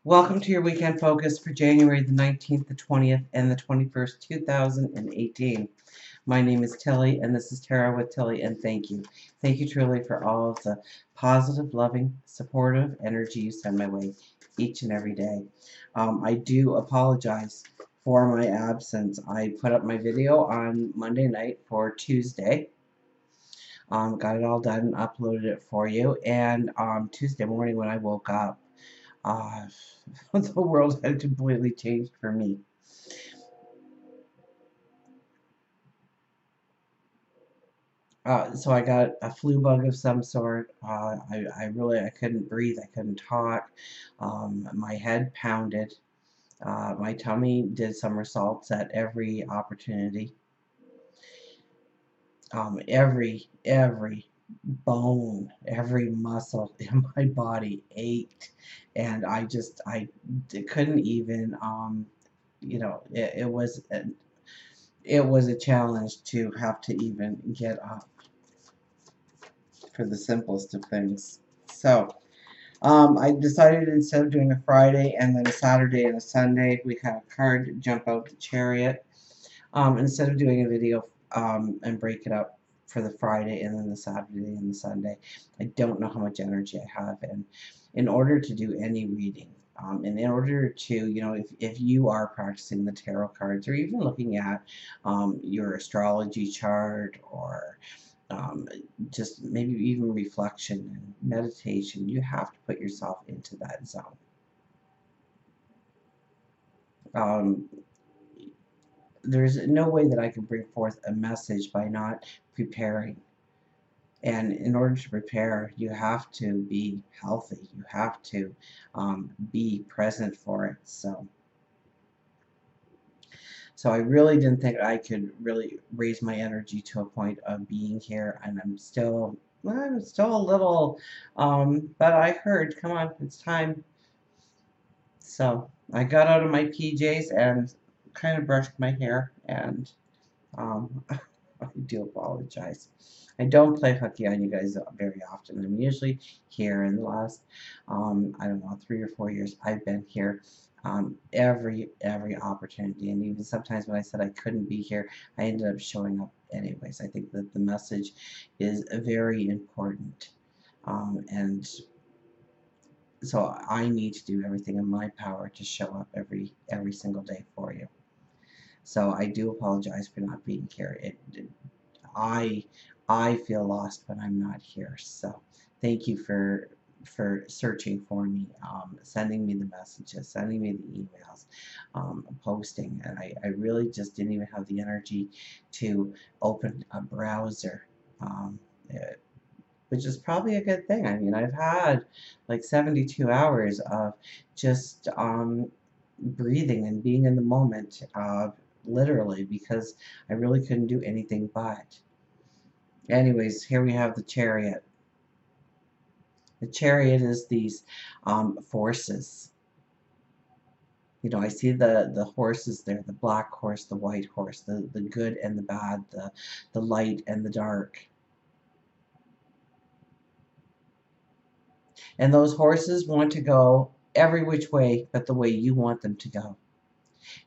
Welcome to your weekend focus for January the 19th, the 20th, and the 21st, 2018. My name is Tilly, and this is Tarot with Tilly, and thank you. Thank you truly for all of the positive, loving, supportive energy you send my way each and every day. I do apologize for my absence. I put up my video on Monday night for Tuesday. Got it all done, uploaded it for you, and Tuesday morning when I woke up, the world had completely changed for me. So I got a flu bug of some sort. I couldn't breathe. I couldn't talk. My head pounded. My tummy did somersaults at every opportunity. Every bone, every muscle in my body ached, and I couldn't even, it was a challenge to have to even get up for the simplest of things. So, I decided instead of doing a Friday and then a Saturday and a Sunday, we had a card jump out the chariot. Instead of doing a video and break it up for the Friday and then the Saturday and the Sunday, I don't know how much energy I have. And in order to do any reading, and in order to, if you are practicing the tarot cards or even looking at your astrology chart or just maybe even reflection and meditation, you have to put yourself into that zone. There's no way that I can bring forth a message by not preparing. And in order to prepare, you have to be healthy. You have to be present for it. So I really didn't think I could really raise my energy to a point of being here, and I'm still a little, but I heard, come on, it's time. So I got out of my PJs and kind of brushed my hair, and I do apologize. I don't play hooky on you guys very often. I'm usually here in the last, I don't know, 3 or 4 years. I've been here every opportunity, and even sometimes when I said I couldn't be here, I ended up showing up anyways. I think that the message is very important, and so I need to do everything in my power to show up every single day for you. So I do apologize for not being here. I feel lost when I'm not here. So thank you for searching for me, sending me the messages, sending me the emails, posting. And I really just didn't even have the energy to open a browser, which is probably a good thing. I mean, I've had like 72 hours of just breathing and being in the moment, literally, because I really couldn't do anything but. Anyways, here we have the chariot. The chariot is these forces. You know, I see the horses there, the black horse, the white horse, the good and the bad, the light and the dark. And those horses want to go every which way but the way you want them to go.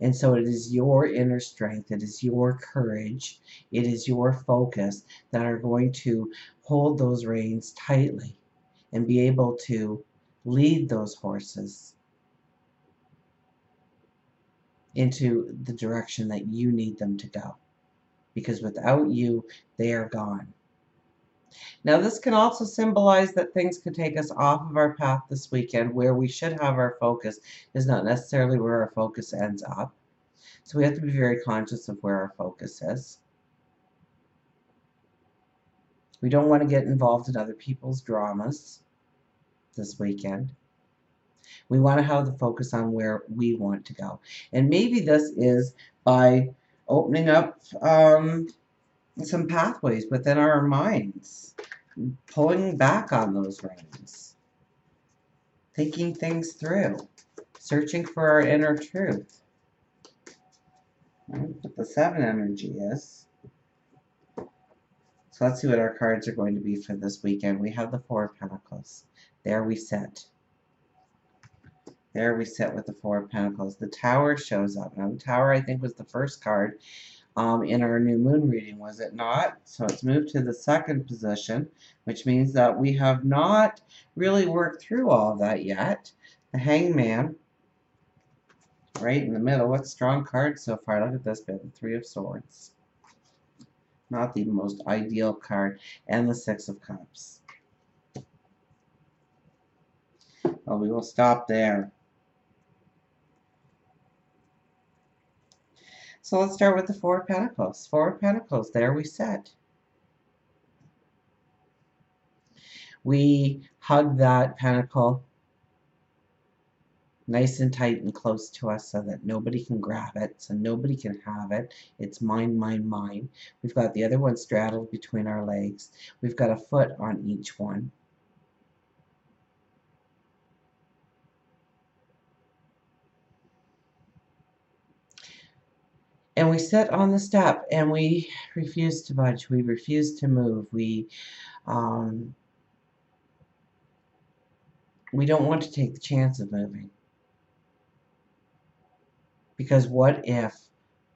And so it is your inner strength, it is your courage, it is your focus that are going to hold those reins tightly and be able to lead those horses into the direction that you need them to go. Because without you, they are gone. Now, this can also symbolize that things could take us off of our path this weekend. Where we should have our focus is not necessarily where our focus ends up. So we have to be very conscious of where our focus is. We don't want to get involved in other people's dramas this weekend. We want to have the focus on where we want to go. And maybe this is by opening up some pathways within our minds, pulling back on those reins, thinking things through, searching for our inner truth. What the 7 energy is. So let's see what our cards are going to be for this weekend. We have the 4 of Pentacles. There we sit. There we sit with the Four of Pentacles. The Tower shows up. Now, the Tower, I think, was the first card in our new moon reading, was it not? So it's moved to the second position, which means that we have not really worked through all of that yet. The Hangman, right in the middle. What strong card so far. Look at this bit. The Three of Swords. Not the most ideal card. And the Six of Cups. Well, we will stop there. So let's start with the Four of Pentacles. Four of Pentacles, there we sit. We hug that pentacle nice and tight and close to us so that nobody can grab it, so nobody can have it. It's mine, mine, mine. We've got the other one straddled between our legs. We've got a foot on each one. And we sit on the step and we refuse to budge. We refuse to move. We don't want to take the chance of moving. Because what if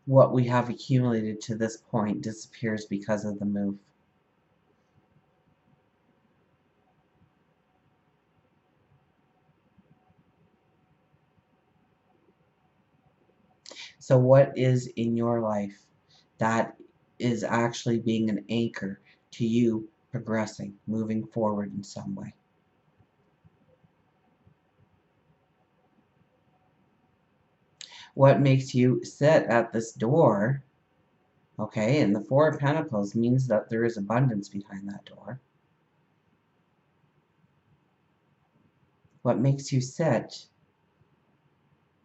what we have accumulated to this point disappears because of the move? So what is in your life that is actually being an anchor to you progressing, moving forward in some way? What makes you sit at this door? Okay, and the Four of Pentacles means that there is abundance behind that door. What makes you sit?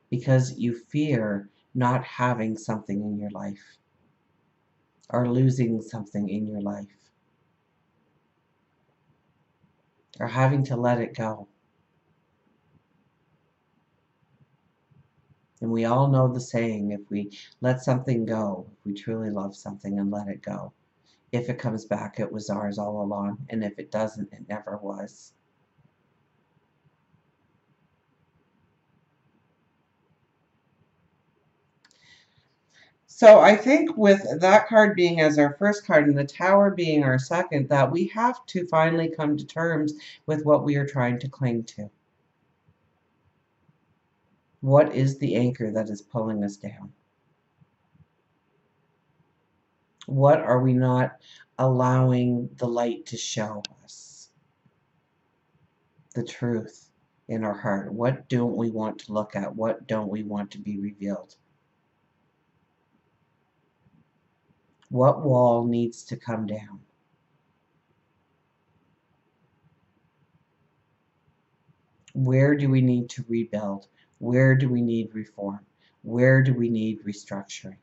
Because you fear not having something in your life or losing something in your life or having to let it go. And we all know the saying, if we let something go, if we truly love something and let it go, if it comes back, it was ours all along. And if it doesn't, it never was. So I think with that card being as our first card and the Tower being our second, that we have to finally come to terms with what we are trying to cling to. What is the anchor that is pulling us down? What are we not allowing the light to show us? The truth in our heart. What don't we want to look at? What don't we want to be revealed? What wall needs to come down? Where do we need to rebuild? Where do we need reform? Where do we need restructuring?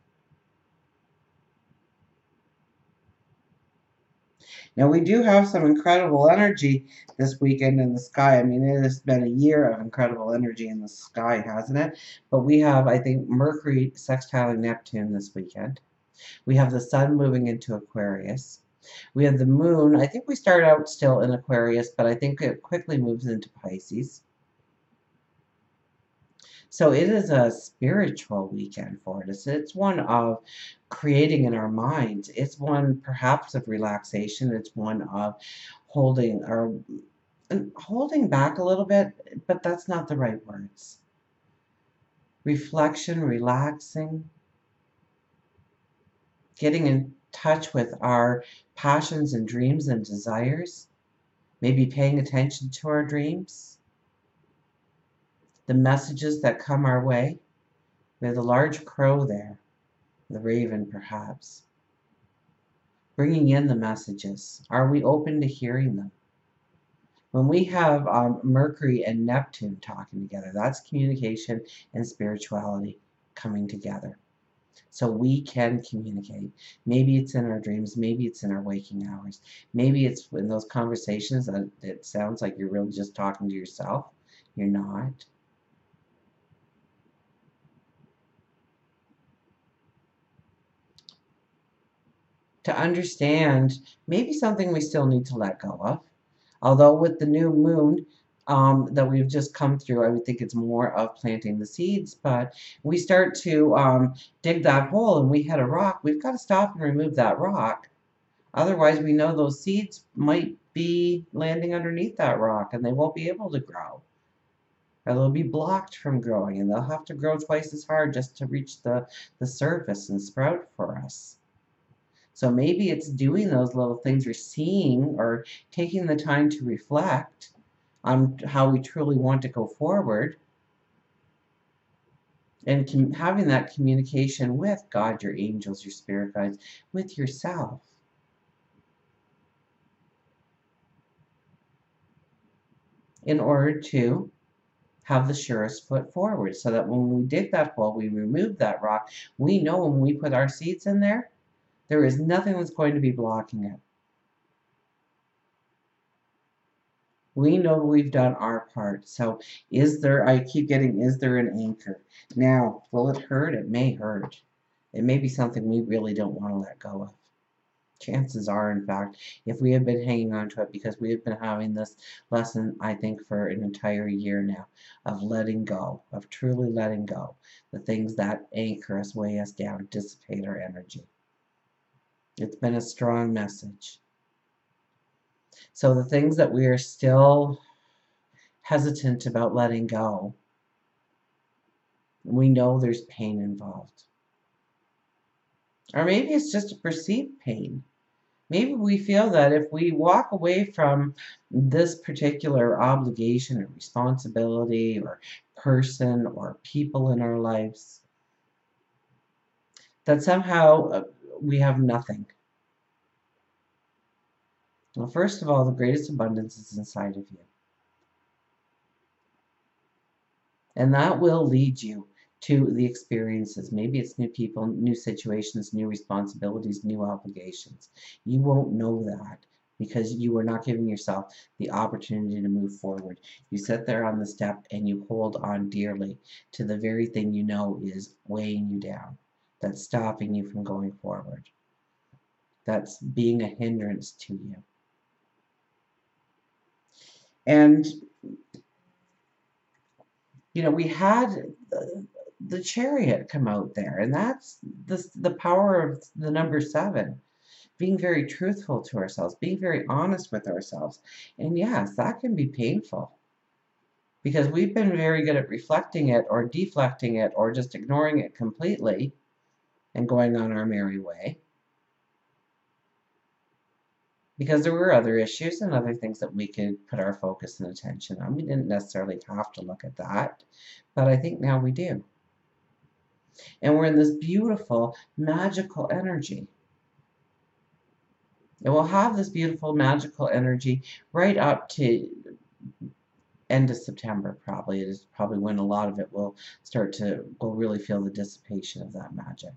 Now, we do have some incredible energy this weekend in the sky. I mean, it has been a year of incredible energy in the sky, hasn't it? But we have, I think, Mercury sextiling Neptune this weekend. We have the sun moving into Aquarius. We have the moon. I think we start out still in Aquarius, but I think it quickly moves into Pisces. So it is a spiritual weekend for us. It's one of creating in our minds. It's one perhaps of relaxation. It's one of holding or holding back a little bit, but that's not the right words. Reflection, relaxing, getting in touch with our passions and dreams and desires, maybe paying attention to our dreams, the messages that come our way. We have the large crow there, the raven perhaps, bringing in the messages. Are we open to hearing them? When we have Mercury and Neptune talking together, that's communication and spirituality coming together. So we can communicate. Maybe it's in our dreams. Maybe it's in our waking hours. Maybe it's in those conversations that it sounds like you're really just talking to yourself. You're not. To understand maybe something we still need to let go of. Although with the new moon, that we've just come through. I would think it's more of planting the seeds, but we start to dig that hole and we hit a rock. We've got to stop and remove that rock. Otherwise, we know those seeds might be landing underneath that rock and they won't be able to grow. Or they'll be blocked from growing and they'll have to grow twice as hard just to reach the surface and sprout for us. So maybe it's doing those little things or seeing or taking the time to reflect on how we truly want to go forward and having that communication with God, your angels, your spirit guides, with yourself. In order to have the surest foot forward so that when we dig that hole, we remove that rock, we know when we put our seeds in there, there is nothing that's going to be blocking it. We know we've done our part. So I keep getting, is there an anchor? Now, will it hurt? It may hurt. It may be something we really don't want to let go of. Chances are, in fact, if we have been hanging on to it, because we have been having this lesson, I think, for an entire year now, of letting go, of truly letting go. The things that anchor us, weigh us down, dissipate our energy. It's been a strong message. So the things that we are still hesitant about letting go, we know there's pain involved. Or maybe it's just a perceived pain. Maybe we feel that if we walk away from this particular obligation or responsibility or person or people in our lives, that somehow we have nothing. Well, first of all, the greatest abundance is inside of you. And that will lead you to the experiences. Maybe it's new people, new situations, new responsibilities, new obligations. You won't know that because you are not giving yourself the opportunity to move forward. You sit there on the step and you hold on dearly to the very thing you know is weighing you down, that's stopping you from going forward, that's being a hindrance to you. And you know, we had the chariot come out there, and that's the power of the number 7. Being very truthful to ourselves, being very honest with ourselves. And yes, that can be painful because we've been very good at reflecting it or deflecting it or just ignoring it completely and going on our merry way. Because there were other issues and other things that we could put our focus and attention on. We didn't necessarily have to look at that, but I think now we do. And we're in this beautiful, magical energy. And we'll have this beautiful, magical energy right up to end of September, probably. It is probably when a lot of it will we'll really feel the dissipation of that magic.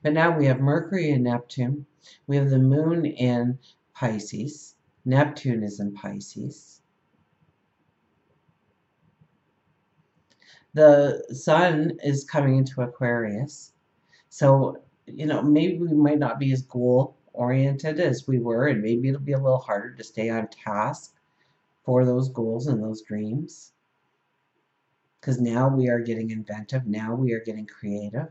But now we have Mercury and Neptune. We have the moon in Pisces. Neptune is in Pisces. The sun is coming into Aquarius. So, you know, maybe we might not be as goal oriented as we were, and maybe it'll be a little harder to stay on task for those goals and those dreams. Because now we are getting inventive. Now we are getting creative.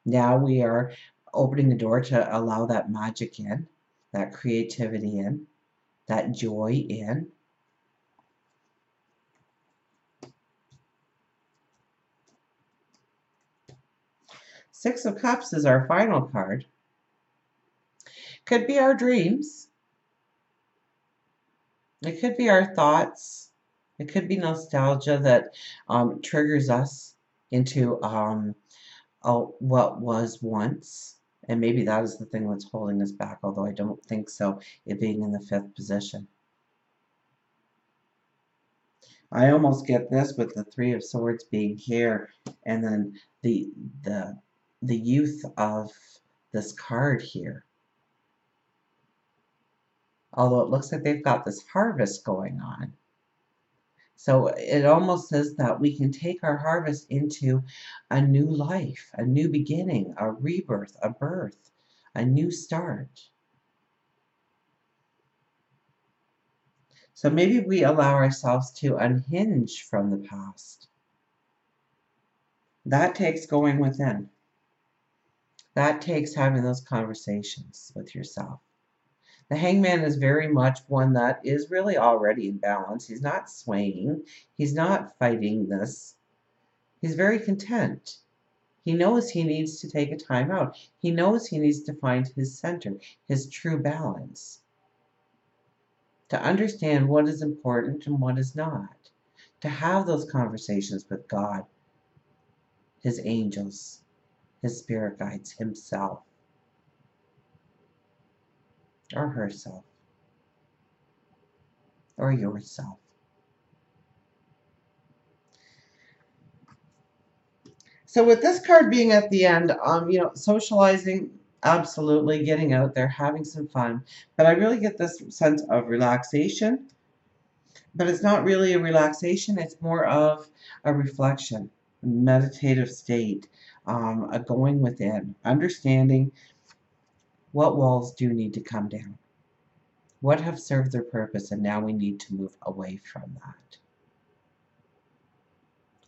Now we are opening the door to allow that magic in, that creativity in, that joy in. Six of Cups is our final card. Could be our dreams. It could be our thoughts. It could be nostalgia that triggers us into what was once. And maybe that is the thing that's holding us back, although I don't think so, it being in the 5th position. I almost get this with the 3 of Swords being here, and then the youth of this card here. Although it looks like they've got this harvest going on. So it almost says that we can take our harvest into a new life, a new beginning, a rebirth, a birth, a new start. So maybe we allow ourselves to unhinge from the past. That takes going within. That takes having those conversations with yourself. The hangman is very much one that is really already in balance. He's not swaying. He's not fighting this. He's very content. He knows he needs to take a time out. He knows he needs to find his center, his true balance. To understand what is important and what is not. To have those conversations with God, his angels, his spirit guides, himself, or herself, or yourself. So with this card being at the end, socializing, absolutely, getting out there, having some fun. But I really get this sense of relaxation. But it's not really a relaxation. It's more of a reflection, a meditative state, a going within, understanding what walls do need to come down, what have served their purpose, and now we need to move away from that.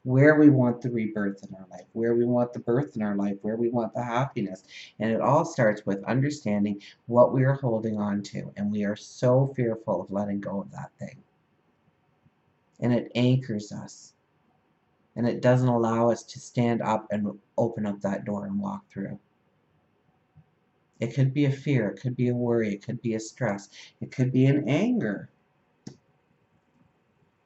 Where we want the rebirth in our life, where we want the birth in our life, where we want the happiness. And it all starts with understanding what we are holding on to. And we are so fearful of letting go of that thing. And it anchors us. And it doesn't allow us to stand up and open up that door and walk through. It could be a fear, it could be a worry, it could be a stress, it could be an anger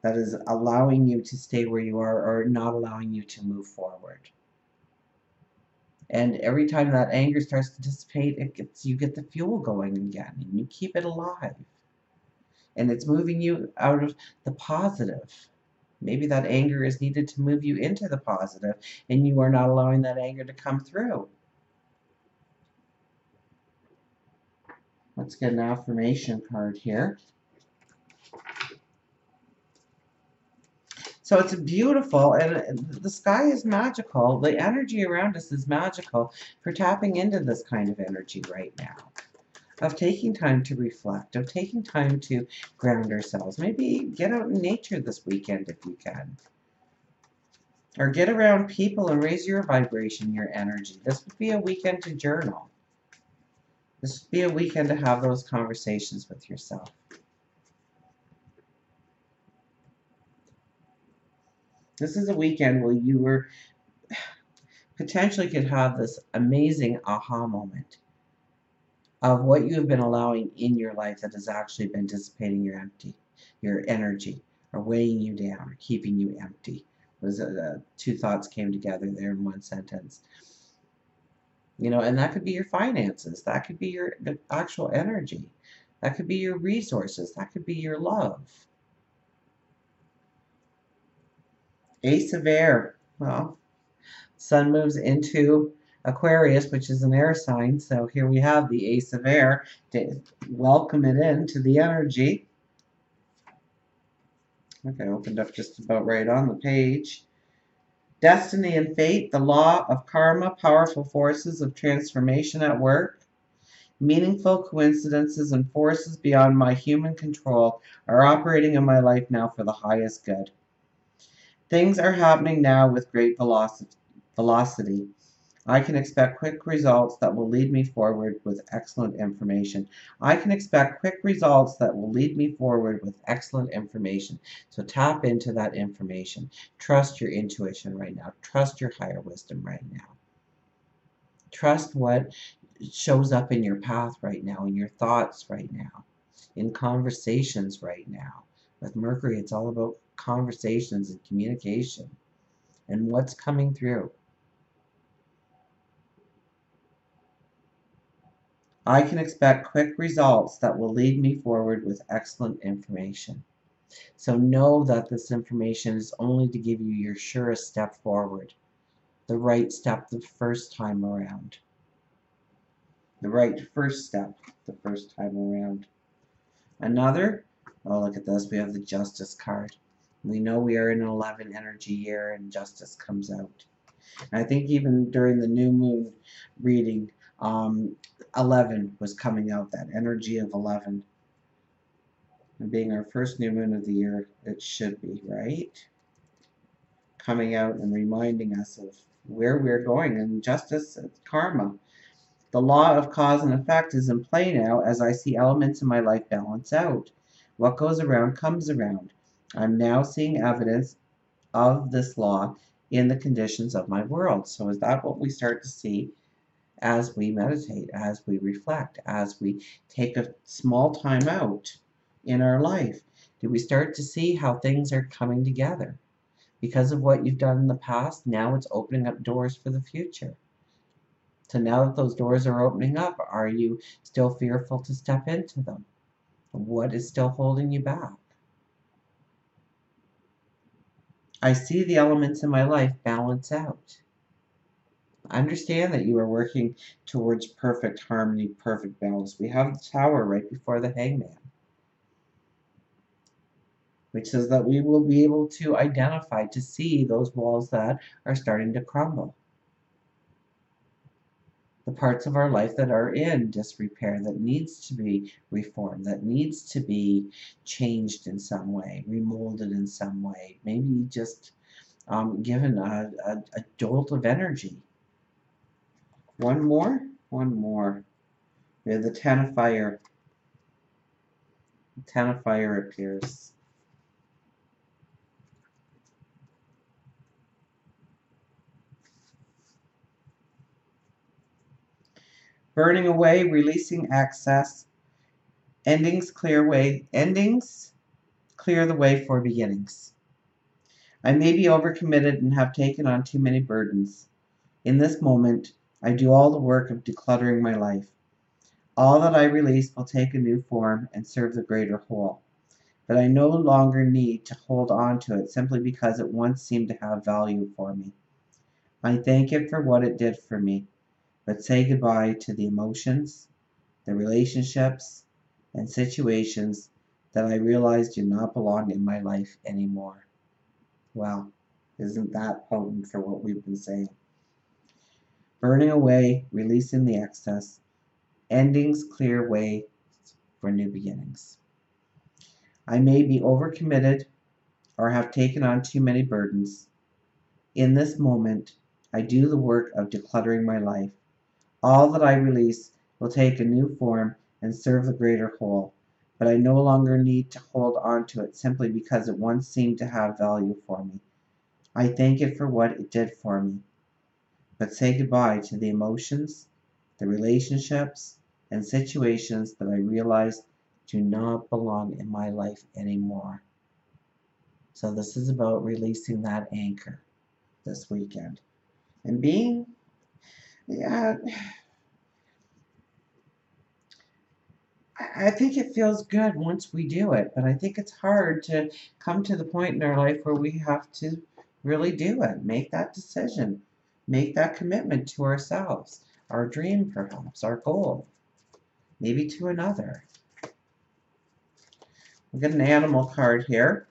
that is allowing you to stay where you are or not allowing you to move forward. And every time that anger starts to dissipate, you get the fuel going again, and you keep it alive. And it's moving you out of the positive. Maybe that anger is needed to move you into the positive, and you are not allowing that anger to come through. Let's get an affirmation card here. So it's beautiful, and the sky is magical. The energy around us is magical for tapping into this kind of energy right now. Of taking time to reflect, of taking time to ground ourselves. Maybe get out in nature this weekend if you can. Or get around people and raise your vibration, your energy. This would be a weekend to journal. This would be a weekend to have those conversations with yourself. This is a weekend where you were potentially could have this amazing aha moment of what you have been allowing in your life that has actually been dissipating your energy, or weighing you down, or keeping you empty. Two thoughts came together there in one sentence. And that could be your finances, that could be your actual energy, that could be your resources, that could be your love. Ace of Air. Well, Sun moves into Aquarius, which is an air sign. So here we have the Ace of Air to welcome it into the energy. Okay, opened up just about right on the page. Destiny and fate, the law of karma, powerful forces of transformation at work. Meaningful coincidences and forces beyond my human control are operating in my life now for the highest good. Things are happening now with great velocity. I can expect quick results that will lead me forward with excellent information. I can expect quick results that will lead me forward with excellent information. So tap into that information. Trust your intuition right now. Trust your higher wisdom right now. Trust what shows up in your path right now, in your thoughts right now, in conversations right now. With Mercury, it's all about conversations and communication and what's coming through. I can expect quick results that will lead me forward with excellent information. So know that this information is only to give you your surest step forward, the right step the first time around. The right first step the first time around. Another, oh, look at this, we have the Justice card. We know we are in an 11 energy year and Justice comes out. And I think even during the new moon reading, 11 was coming out, that energy of 11. And being our first new moon of the year, it should be, right? Coming out and reminding us of where we're going and justice and karma. The law of cause and effect is in play now as I see elements in my life balance out. What goes around comes around. I'm now seeing evidence of this law in the conditions of my world. So is that what we start to see as we meditate, as we reflect, as we take a small time out in our life? Do we start to see how things are coming together? Because of what you've done in the past, now it's opening up doors for the future. So now that those doors are opening up, are you still fearful to step into them? What is still holding you back? I see the elements in my life balance out. Understand that you are working towards perfect harmony, perfect balance. We have the Tower right before the Hangman, which says that we will be able to identify, to see those walls that are starting to crumble. The parts of our life that are in disrepair, that needs to be reformed, that needs to be changed in some way, remolded in some way, maybe just given a jolt of energy. One more? One more. We have the Ten of Fire. The Ten of Fire appears. Burning away, releasing excess. Endings clear the way for beginnings. I may be overcommitted and have taken on too many burdens. In this moment, I do all the work of decluttering my life. All that I release will take a new form and serve the greater whole. But I no longer need to hold on to it simply because it once seemed to have value for me. I thank it for what it did for me, but say goodbye to the emotions, the relationships, and situations that I realize do not belong in my life anymore. Well, isn't that potent for what we've been saying? Burning away, releasing the excess, endings clear way for new beginnings. I may be overcommitted or have taken on too many burdens. In this moment, I do the work of decluttering my life. All that I release will take a new form and serve the greater whole, but I no longer need to hold on to it simply because it once seemed to have value for me. I thank it for what it did for me, but say goodbye to the emotions, the relationships, and situations that I realize do not belong in my life anymore. So this is about releasing that anchor this weekend. And being, yeah, I think it feels good once we do it, but I think it's hard to come to the point in our life where we have to really do it, make that decision, make that commitment to ourselves, our dream perhaps, our goal, maybe to another. We'll get an animal card here.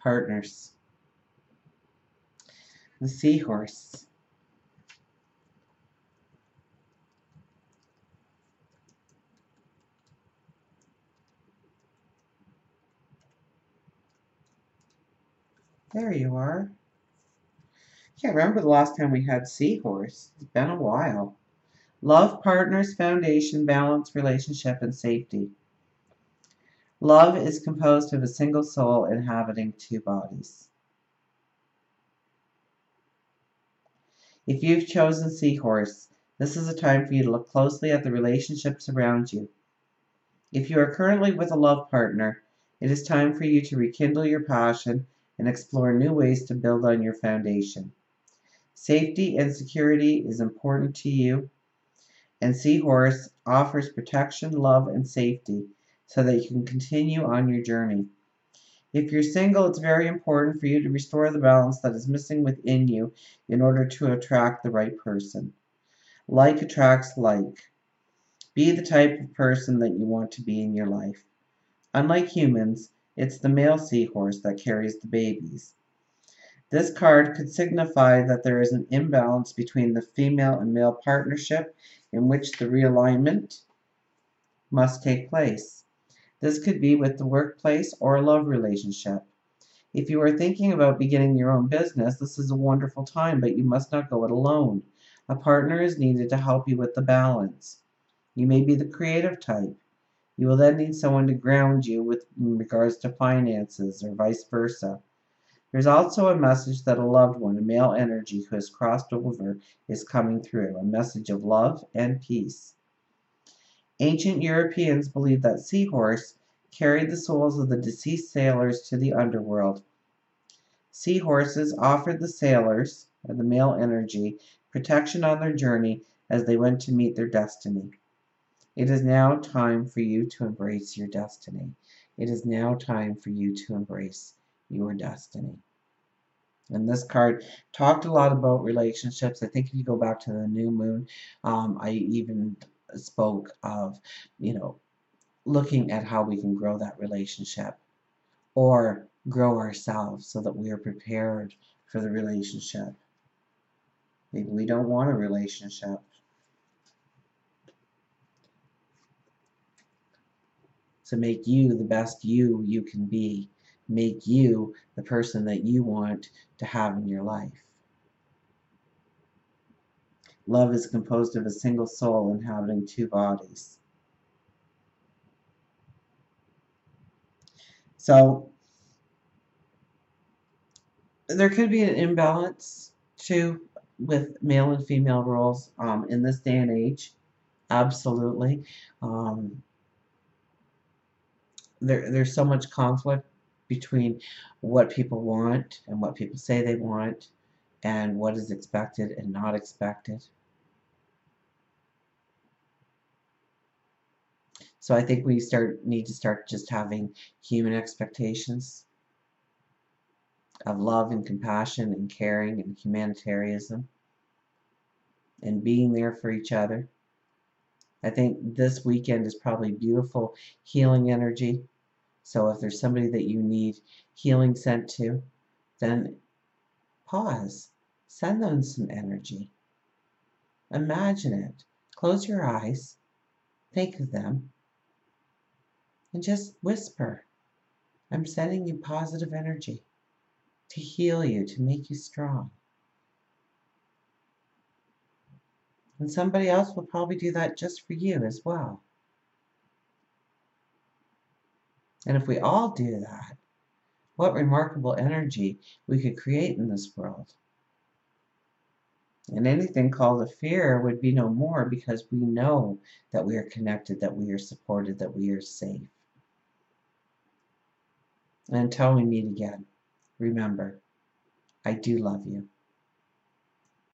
Partners. The seahorse. There you are. Can't remember the last time we had seahorse. It's been a while. Love, partners, foundation, balance, relationship, and safety. Love is composed of a single soul inhabiting two bodies. If you've chosen Seahorse, this is a time for you to look closely at the relationships around you. If you are currently with a love partner, it is time for you to rekindle your passion and explore new ways to build on your foundation. Safety and security is important to you, and Seahorse offers protection, love, and safety so that you can continue on your journey. If you're single, it's very important for you to restore the balance that is missing within you in order to attract the right person. Like attracts like. Be the type of person that you want to be in your life. Unlike humans, it's the male seahorse that carries the babies. This card could signify that there is an imbalance between the female and male partnership in which the realignment must take place. This could be with the workplace or a love relationship. If you are thinking about beginning your own business, this is a wonderful time, but you must not go it alone. A partner is needed to help you with the balance. You may be the creative type. You will then need someone to ground you with in regards to finances or vice versa. There's also a message that a loved one, a male energy who has crossed over, is coming through, a message of love and peace. Ancient Europeans believed that seahorse carried the souls of the deceased sailors to the underworld. Seahorses offered the sailors, or the male energy, protection on their journey as they went to meet their destiny. It is now time for you to embrace your destiny. It is now time for you to embrace your destiny. And this card talked a lot about relationships. I think if you go back to the new moon, I even spoke of, looking at how we can grow that relationship or grow ourselves so that we are prepared for the relationship. Maybe we don't want a relationship. So make you the best you can be. Make you the person that you want to have in your life. Love is composed of a single soul inhabiting two bodies. So there could be an imbalance too with male and female roles in this day and age. Absolutely. Um, there's so much conflict between what people want and what people say they want and what is expected and not expected. So I think we need to start just having human expectations of love and compassion and caring and humanitarianism and being there for each other. I think this weekend is probably beautiful healing energy. So if there's somebody that you need healing sent to, then pause. Send them some energy. Imagine it. Close your eyes. Think of them. And just whisper, I'm sending you positive energy to heal you, to make you strong. And somebody else will probably do that just for you as well. And if we all do that, what remarkable energy we could create in this world. And anything called a fear would be no more because we know that we are connected, that we are supported, that we are safe. And until we meet again, remember, I do love you.